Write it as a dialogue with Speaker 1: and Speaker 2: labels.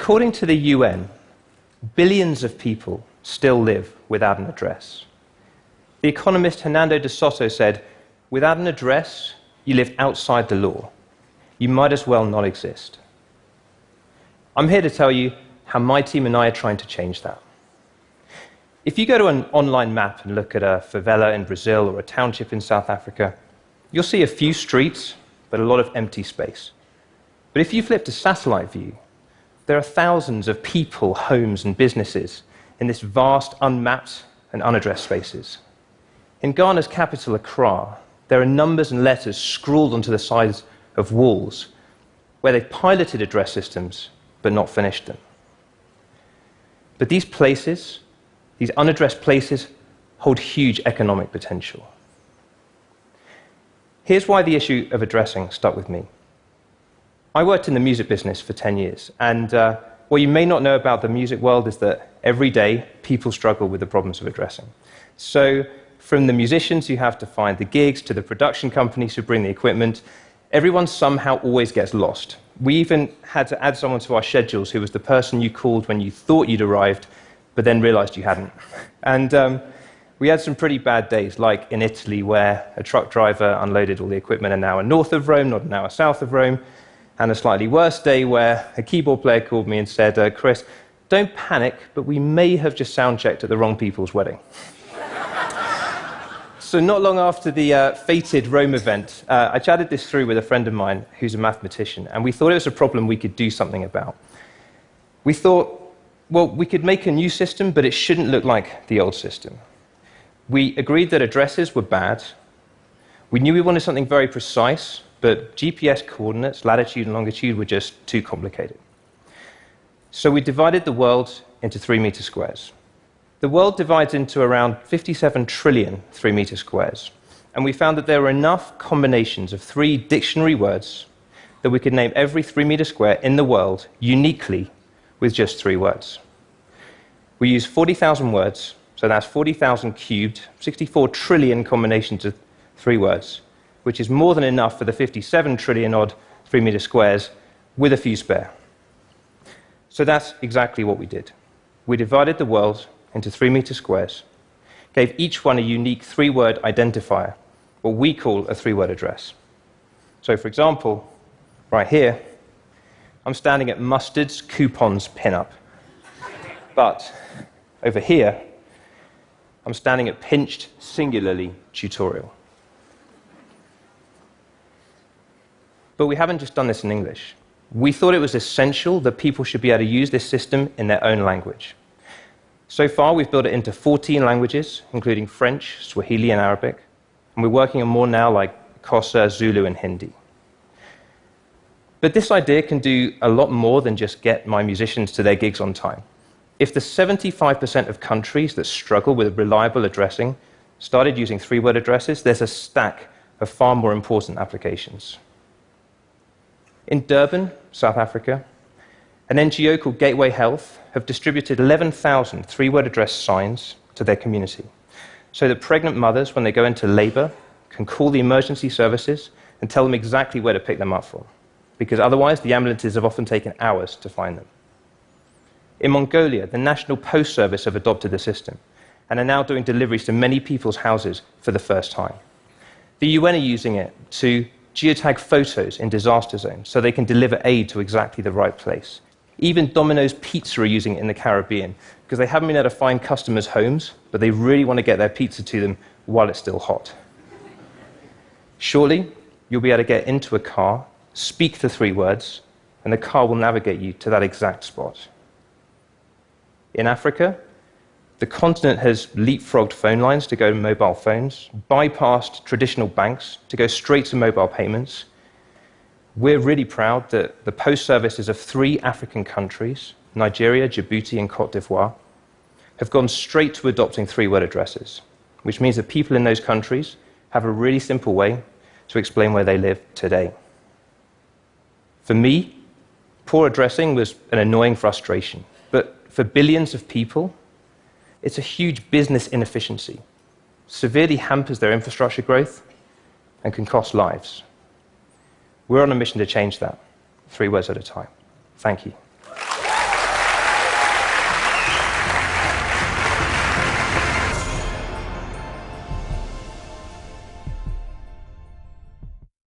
Speaker 1: According to the UN, billions of people still live without an address. The economist Hernando de Soto said, "Without an address, you live outside the law. You might as well not exist." I'm here to tell you how my team and I are trying to change that. If you go to an online map and look at a favela in Brazil or a township in South Africa, you'll see a few streets, but a lot of empty space. But if you flip to satellite view, there are thousands of people, homes, and businesses in this vast, unmapped and unaddressed spaces. In Ghana's capital, Accra, there are numbers and letters scrawled onto the sides of walls where they've piloted address systems but not finished them. But these places, these unaddressed places, hold huge economic potential. Here's why the issue of addressing stuck with me. I worked in the music business for 10 years, and what you may not know about the music world is that every day people struggle with the problems of addressing. So from the musicians who have to find the gigs to the production companies who bring the equipment, everyone somehow always gets lost. We even had to add someone to our schedules who was the person you called when you thought you'd arrived, but then realized you hadn't. And we had some pretty bad days, like in Italy, where a truck driver unloaded all the equipment an hour north of Rome, not an hour south of Rome, and a slightly worse day where a keyboard player called me and said, "Chris, don't panic, but we may have just sound-checked at the wrong people's wedding." So not long after the fated Rome event, I chatted this through with a friend of mine who's a mathematician, and we thought it was a problem we could do something about. We thought, well, we could make a new system, but it shouldn't look like the old system. We agreed that addresses were bad. We knew we wanted something very precise, but GPS coordinates, latitude and longitude, were just too complicated. So we divided the world into 3-meter squares. The world divides into around 57 trillion 3-meter squares, and we found that there were enough combinations of 3 dictionary words that we could name every 3-meter square in the world uniquely with just 3 words. We used 40,000 words, so that's 40,000 cubed, 64 trillion combinations of 3 words, which is more than enough for the 57 trillion odd 3-meter squares with a few spare. So that's exactly what we did. We divided the world into 3-meter squares, gave each one a unique 3-word identifier, what we call a 3-word address. So for example, right here, I'm standing at Mustard's Coupons Pinup. But over here, I'm standing at Pinched Singularly Tutorial. But we haven't just done this in English. We thought it was essential that people should be able to use this system in their own language. So far, we've built it into 14 languages, including French, Swahili, and Arabic. And we're working on more now, like Xhosa, Zulu, and Hindi. But this idea can do a lot more than just get my musicians to their gigs on time. If the 75% of countries that struggle with reliable addressing started using 3-word addresses, there's a stack of far more important applications. In Durban, South Africa, an NGO called Gateway Health have distributed 11,000 3-word address signs to their community, so that pregnant mothers, when they go into labor, can call the emergency services and tell them exactly where to pick them up from, because otherwise the ambulances have often taken hours to find them. In Mongolia, the National Post Service have adopted the system and are now doing deliveries to many people's houses for the first time. The UN are using it to geotag photos in disaster zones so they can deliver aid to exactly the right place. Even Domino's Pizza are using it in the Caribbean because they haven't been able to find customers' homes, but they really want to get their pizza to them while it's still hot. Shortly, you'll be able to get into a car, speak the 3 words, and the car will navigate you to that exact spot. In Africa, the continent has leapfrogged phone lines to go to mobile phones, bypassed traditional banks to go straight to mobile payments. We're really proud that the post services of 3 African countries, Nigeria, Djibouti, and Côte d'Ivoire, have gone straight to adopting 3-word addresses, which means that people in those countries have a really simple way to explain where they live today. For me, poor addressing was an annoying frustration, but for billions of people, it's a huge business inefficiency, severely hampers their infrastructure growth, and can cost lives. We're on a mission to change that, 3 words at a time. Thank you.